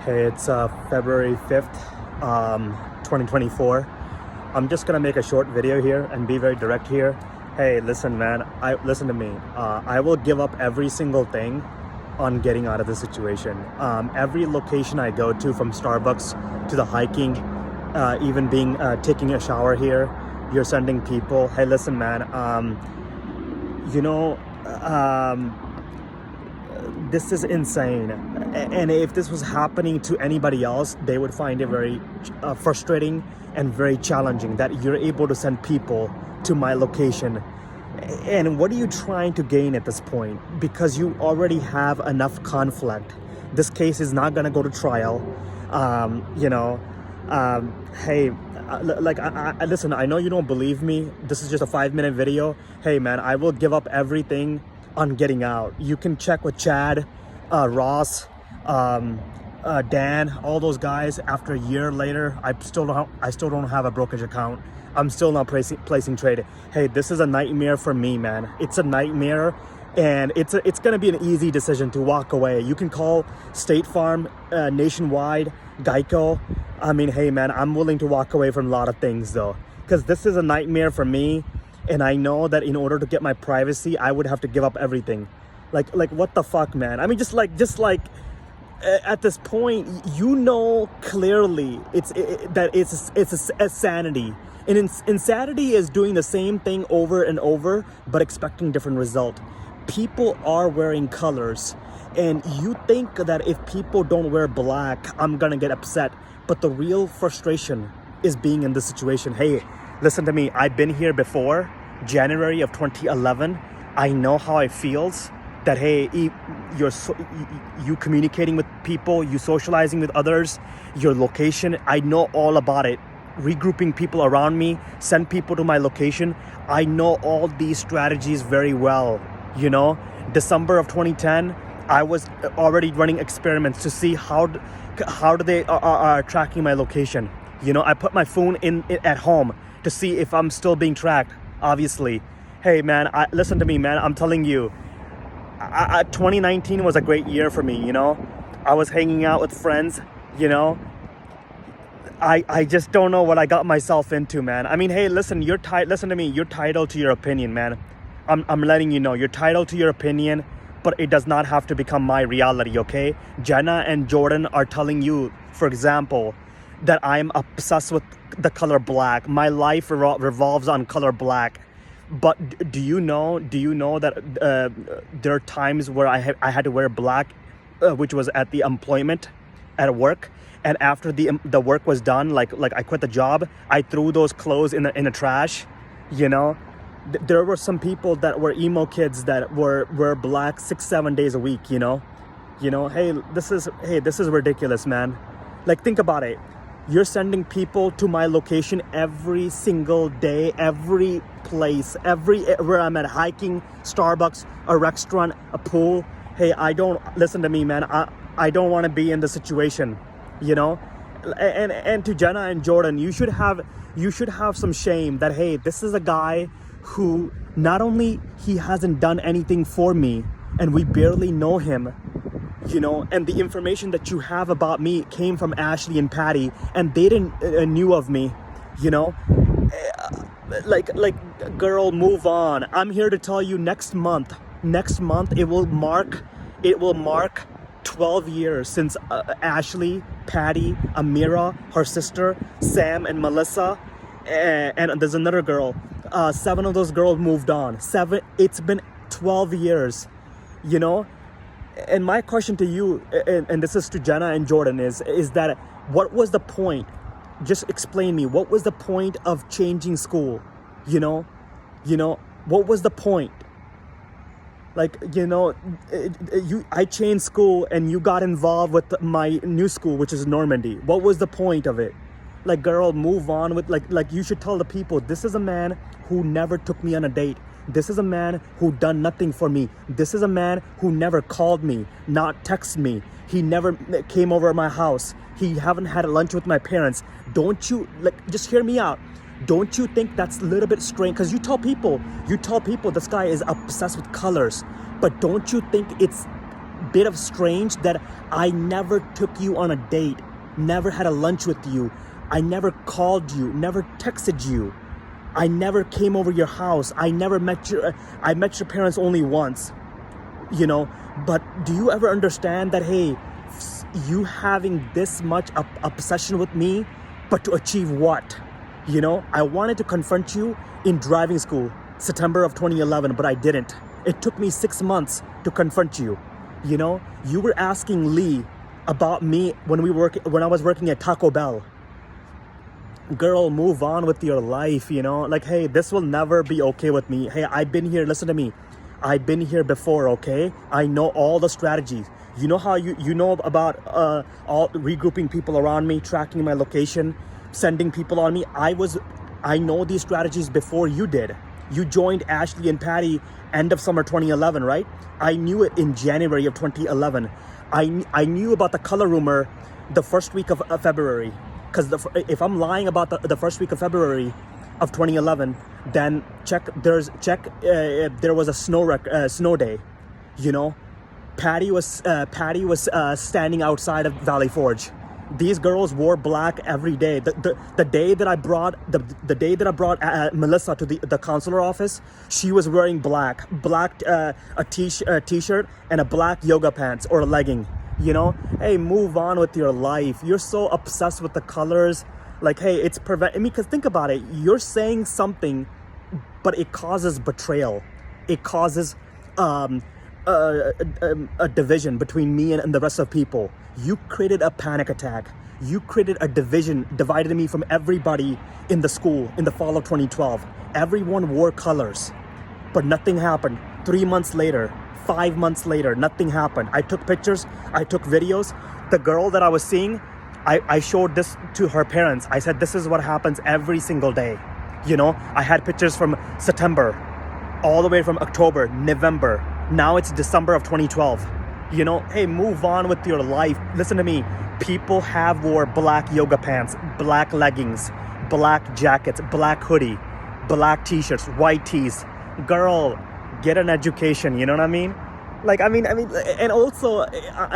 Hey, it's February 5th, 2024. I'm just gonna make a short video here and be very direct here. Hey, listen, man, listen to me. I will give up every single thing on getting out of this situation. Every location I go to, from Starbucks to the hiking, even taking a shower here, you're sending people. Hey, listen, man, you know, this is insane, and if this was happening to anybody else, they would find it very frustrating and very challenging that you're able to send people to my location. And what are you trying to gain at this point? Because you already have enough conflict. This case is not going to go to trial. Hey, listen, I know you don't believe me. This is just a 5-minute video. Hey, man, I will give up everything on getting out. You can check with Chad, Ross, Dan, all those guys. After a year later, I still don't have a brokerage account. I'm still not placing trade. Hey, this is a nightmare for me, man. It's a nightmare, and it's gonna be an easy decision to walk away. You can call State Farm, Nationwide, Geico. I mean, hey, man, I'm willing to walk away from a lot of things though, because this is a nightmare for me. And I know that in order to get my privacy, I would have to give up everything. Like what the fuck, man? I mean, just like at this point, you know clearly that it's a sanity. And insanity is doing the same thing over and over, but expecting different result. People are wearing colors, and you think that if people don't wear black, I'm gonna get upset. But the real frustration is being in this situation. Hey, listen to me, I've been here before, January of 2011. I know how it feels that, hey, you communicating with people, you socializing with others, your location, I know all about it. Regrouping people around me, send people to my location. I know all these strategies very well, you know. December of 2010, I was already running experiments to see how do they are tracking my location. You know, I put my phone in at home to see if I'm still being tracked, obviously. Hey, man, listen to me, man. I'm telling you, 2019 was a great year for me, you know. I was hanging out with friends, you know. I just don't know what I got myself into, man. I mean, hey, listen, listen to me. You're titled to your opinion, man. I'm letting you know, you're titled to your opinion, but it does not have to become my reality, okay? Jenna and Jordan are telling you, for example, that I'm obsessed with the color black. My life revolves on color black. But do you know that there are times where I had to wear black, which was at the employment, at work, and after the work was done, like I quit the job, I threw those clothes in the trash, you know. There were some people that were emo kids that were black 6-7 days a week, you know. Hey, this is ridiculous, man. Like, think about it. You're sending people to my location every single day, every place, where I'm at, hiking, Starbucks, a restaurant, a pool. Hey, listen to me, man. I don't want to be in the situation, you know. And to Jenna and Jordan, you should have some shame that, hey, this is a guy who not only he hasn't done anything for me, and we barely know him, you know, and the information that you have about me came from Ashley and Patty, and they didn't knew of me, you know. Like, girl, move on. I'm here to tell you, next month it will mark 12 years since Ashley, Patty, Amira, her sister, Sam, and Melissa, and there's another girl. 7 of those girls moved on. It's been 12 years, you know. And my question to you, and this is to Jenna and Jordan, is that what was the point? Just explain me, what was the point of changing school? You know, what was the point? Like, you know, I changed school and you got involved with my new school, which is Normandy. What was the point of it? Like, girl, move on with, like you should tell the people, this is a man who never took me on a date. This is a man who done nothing for me. This is a man who never called me, not texted me. He never came over at my house. He haven't had lunch with my parents. Don't you, just hear me out. Don't you think that's a little bit strange? Because you tell people this guy is obsessed with colors, but don't you think it's bit of strange that I never took you on a date, never had a lunch with you, I never called you, never texted you, I never came over your house, I met your parents only once, you know. But do you ever understand that, hey, you having this much obsession with me, but to achieve what? You know, I wanted to confront you in driving school, September of 2011, but I didn't. It took me 6 months to confront you. You know, you were asking Lee about me when I was working at Taco Bell. Girl, move on with your life, you know? Like, hey, this will never be okay with me. Hey, I've been here, listen to me. I've been here before, okay? I know all the strategies. You know how you know about all regrouping people around me, tracking my location, sending people on me. I know these strategies before you did. You joined Ashley and Patty end of summer 2011, right? I knew it in January of 2011. I knew about the color rumor the first week of February. Because if I'm lying about the first week of February of 2011, then there was a snow day, you know. Patty was standing outside of Valley Forge. These girls wore black every day. The day that I brought Melissa to the consular office, she was wearing black a t-shirt and a black yoga pants or a legging. You know, hey, move on with your life. You're so obsessed with the colors. Like, hey, it's I mean, because think about it. You're saying something, but it causes betrayal. It causes a division between me and the rest of people. You created a panic attack. You created a division, divided me from everybody in the school in the fall of 2012. Everyone wore colors, but nothing happened. 3 months later, 5 months later, nothing happened. I took pictures, I took videos. The girl that I was seeing, I showed this to her parents. I said, this is what happens every single day. You know, I had pictures from September, all the way from October, November. Now it's December of 2012. You know, hey, move on with your life. Listen to me. People have wore black yoga pants, black leggings, black jackets, black hoodie, black t-shirts, white tees. Girl, get an education, you know what I mean? Like, I mean, and also,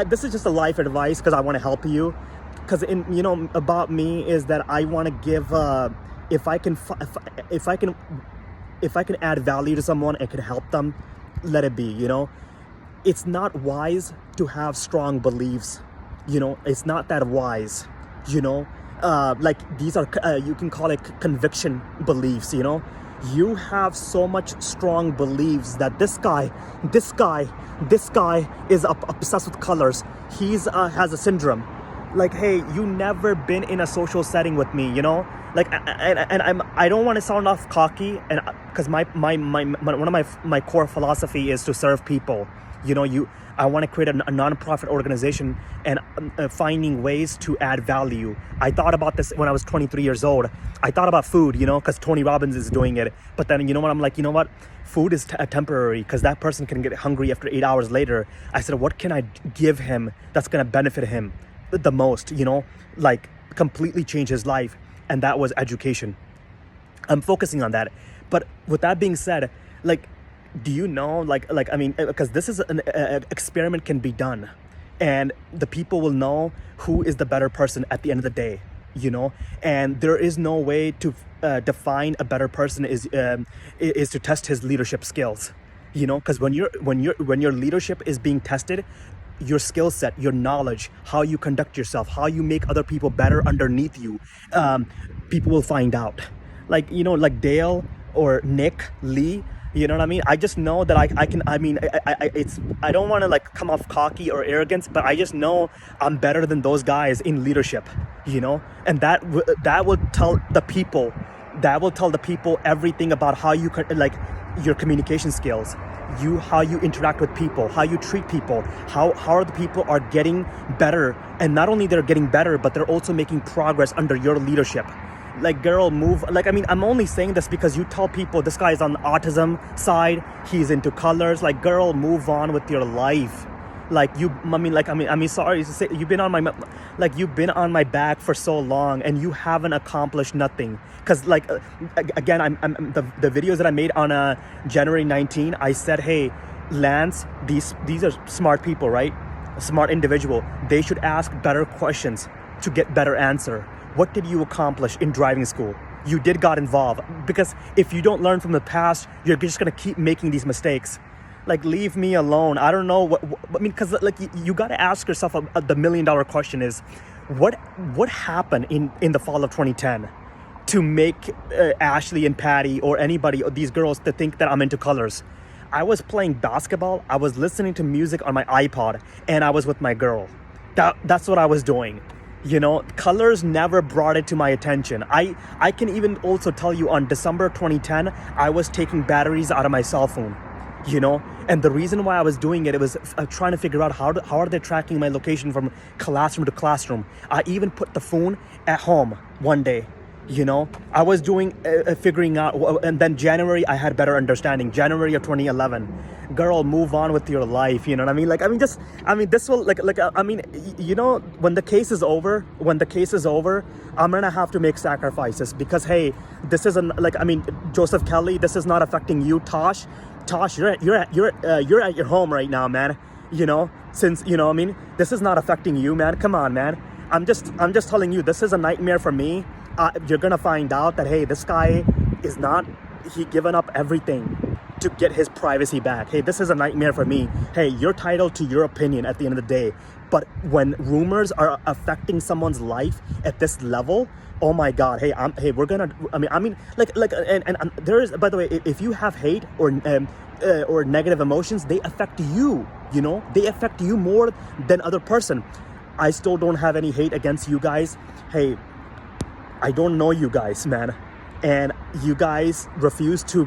this is just a life advice because I want to help you. Because you know, about me is that I want to give, if I can add value to someone and can help them, let it be, you know? It's not wise to have strong beliefs, you know? It's not that wise, you know? Like, these are, you can call it conviction beliefs, you know? You have so much strong beliefs that this guy is obsessed with colors. He's has a syndrome. Like, hey, you never been in a social setting with me, you know? Like, and I don't want to sound off cocky, and because one of my core philosophy is to serve people. You know, I want to create a nonprofit organization and finding ways to add value. I thought about this when I was 23 years old. I thought about food, you know, because Tony Robbins is doing it. But then, you know what, I'm like, you know what? Food is temporary because that person can get hungry after 8 hours later. I said, what can I give him that's going to benefit him the most, you know, like completely change his life? And that was education. I'm focusing on that. But with that being said, like, do you know, like I mean, because this is an experiment can be done, and the people will know who is the better person at the end of the day, you know. And there is no way to define a better person is to test his leadership skills, you know. Because when your leadership is being tested, your skill set, your knowledge, how you conduct yourself, how you make other people better underneath you, people will find out. Like, you know, like Dale or Nick, Lee. You know what I mean? I just know that I don't want to like come off cocky or arrogance, but I just know I'm better than those guys in leadership, you know? And that will tell the people everything about how you like your communication skills, how you interact with people, how you treat people, how the people are getting better. And not only they're getting better, but they're also making progress under your leadership. Like, girl, move. Like, I mean, I'm only saying this because you tell people this guy is on the autism side, he's into colors. Like, girl, move on with your life. Like, sorry to say, you've been on my back for so long and you haven't accomplished nothing. Because, like, again, I'm the videos that I made on January 19, I said, hey, Lance, these are smart people, right? smart individual, they should ask better questions to get better answer. What did you accomplish in driving school? You did got involved, because if you don't learn from the past, you're just gonna keep making these mistakes. Like, leave me alone. I don't know what I mean, because like you got to ask yourself the $1 million question is, what happened in the fall of 2010 to make Ashley and Patty or anybody, or these girls, to think that I'm into colors? I was playing basketball, I was listening to music on my iPod, and I was with my girl. That's what I was doing. You know, colors never brought it to my attention. I can even also tell you, on December 2010, I was taking batteries out of my cell phone, you know, and the reason why I was doing it, was trying to figure out how are they tracking my location from classroom to classroom. I even put the phone at home one day. You know, I was doing figuring out, and then January I had better understanding. January of 2011, girl, move on with your life. You know what I mean? Like, this will you know, when the case is over, I'm gonna have to make sacrifices, because hey, this isn't Joseph Kelly. This is not affecting you, Tosh. Tosh, you're at your home right now, man. You know, since you know, this is not affecting you, man. Come on, man. I'm just telling you, this is a nightmare for me. You're gonna find out that, hey, this guy is not, he given up everything to get his privacy back. Hey, this is a nightmare for me. Hey, you're entitled to your opinion at the end of the day. But when rumors are affecting someone's life at this level, oh my God, hey, we're gonna, and there is, by the way, if you have hate or negative emotions, they affect you, you know, they affect you more than other person. I still don't have any hate against you guys. Hey, I don't know you guys, man, and you guys refuse to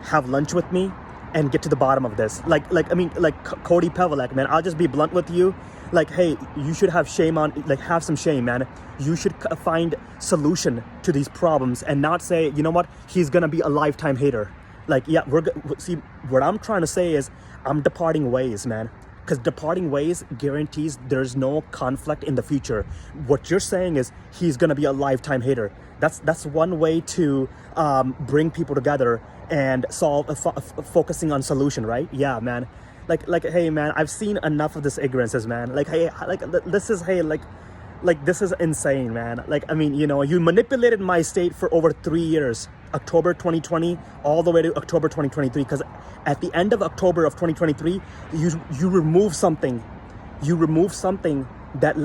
have lunch with me and get to the bottom of this. Like Cody Pevelek, man. I'll just be blunt with you. Like, hey, you should have shame on, have some shame, man. You should find solution to these problems and not say, you know what, he's gonna be a lifetime hater. Like, yeah, see, what I'm trying to say is, I'm departing ways, man. Because departing ways guarantees there's no conflict in the future. What you're saying is he's gonna be a lifetime hater. That's one way to bring people together and solve focusing on solution, right? Yeah, man. Like hey, man, I've seen enough of this ignorances, man. Like, hey, this is insane, man. You know, you manipulated my state for over 3 years. October 2020 all the way to October 2023, because at the end of October of 2023, you removed something that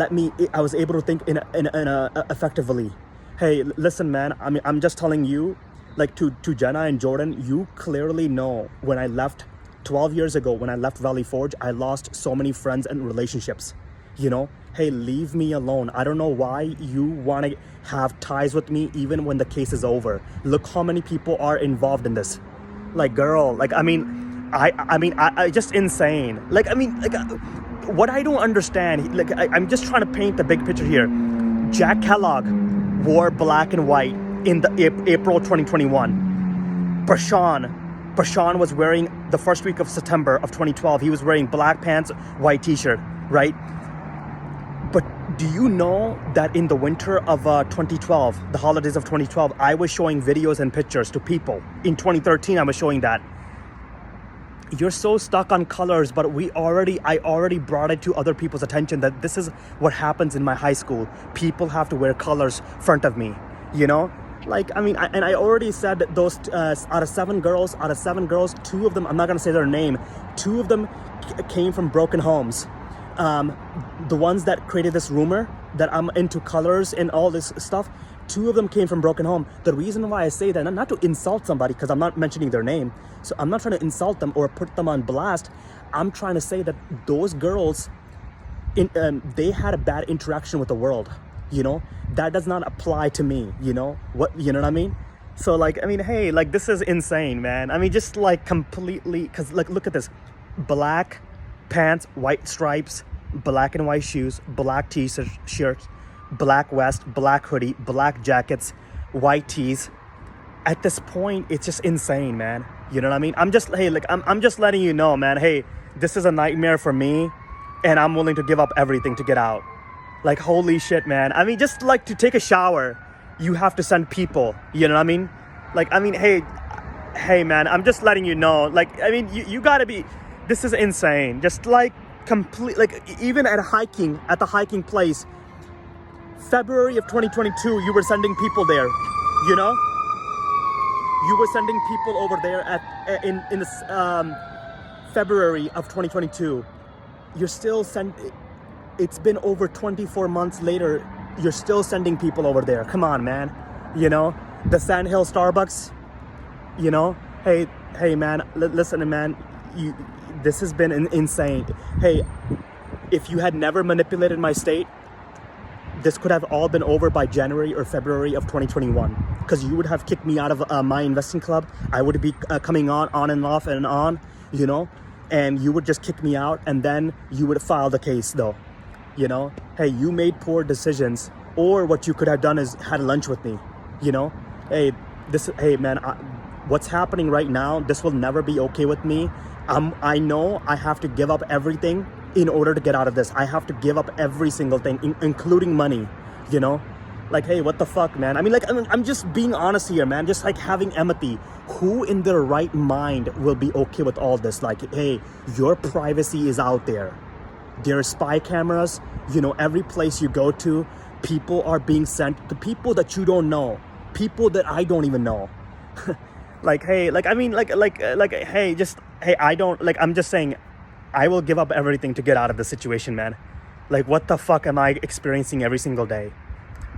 I was able to think in a effectively. Hey, listen, man, I'm just telling you, like, to Jenna and Jordan, you clearly know, when I left 12 years ago, when I left Valley Forge, I lost so many friends and relationships. You know, hey, leave me alone. I don't know why you want to have ties with me even when the case is over. Look how many people are involved in this. Like, girl, I just insane. What I don't understand, I'm just trying to paint the big picture here. Jack Kellogg wore black and white in the April 2021. Prashan was wearing, the first week of September of 2012, he was wearing black pants, white t-shirt, right? But do you know that in the winter of 2012, the holidays of 2012, I was showing videos and pictures to people. In 2013, I was showing that. You're so stuck on colors, but I already brought it to other people's attention that this is what happens in my high school. People have to wear colors in front of me, you know? I already said that those out of seven girls, 2 of them, I'm not gonna say their name, 2 of them came from broken homes. The ones that created this rumor that I'm into colors and all this stuff, 2 of them came from broken home. The reason why I say that, not to insult somebody, because I'm not mentioning their name, so I'm not trying to insult them or put them on blast. I'm trying to say that those girls, they had a bad interaction with the world. You know, that does not apply to me. You know what I mean? So hey, this is insane, man. Just completely, because look at this: black pants, white stripes, black and white shoes, black t-shirts, black vest, black hoodie, black jackets, white tees. At this point, it's just insane, man. You know what I mean? I'm just letting you know, man. Hey, this is a nightmare for me, and I'm willing to give up everything to get out. Holy shit, man. Just to take a shower, you have to send people. You know what I mean? Hey, man. I'm just letting you know. You gotta be. This is insane. Just complete, like even at the hiking place, February of 2022, you were sending people there, you know? You were sending people over there in this, February of 2022. You're still it's been over 24 months later, you're still sending people over there. Come on, man. You know, the Sandhill Starbucks, you know, hey man, listen, man, this has been insane. Hey, if you had never manipulated my state, this could have all been over by January or February of 2021, because you would have kicked me out of my investing club. I would be coming on and off and on, you know, and you would just kick me out, and then you would file the case though, you know. Hey, you made poor decisions, or what you could have done is had lunch with me, you know. Hey man, what's happening right now, this will never be okay with me. I know I have to give up everything in order to get out of this. I have to give up every single thing, including money, you know? Like, hey, what the fuck, man? I mean, like, I'm just being honest here, man. Just like having empathy. Who in their right mind will be okay with all this? Like, hey, your privacy is out there. There are spy cameras, you know, every place you go to, people are being sent to people that you don't know, people that I don't even know. Like, hey, like, I mean, hey, I'm just saying, I will give up everything to get out of this situation, man. Like, what the fuck am I experiencing every single day?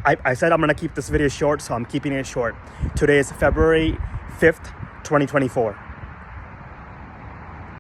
I said I'm gonna keep this video short, so I'm keeping it short. Today is February 5th, 2024.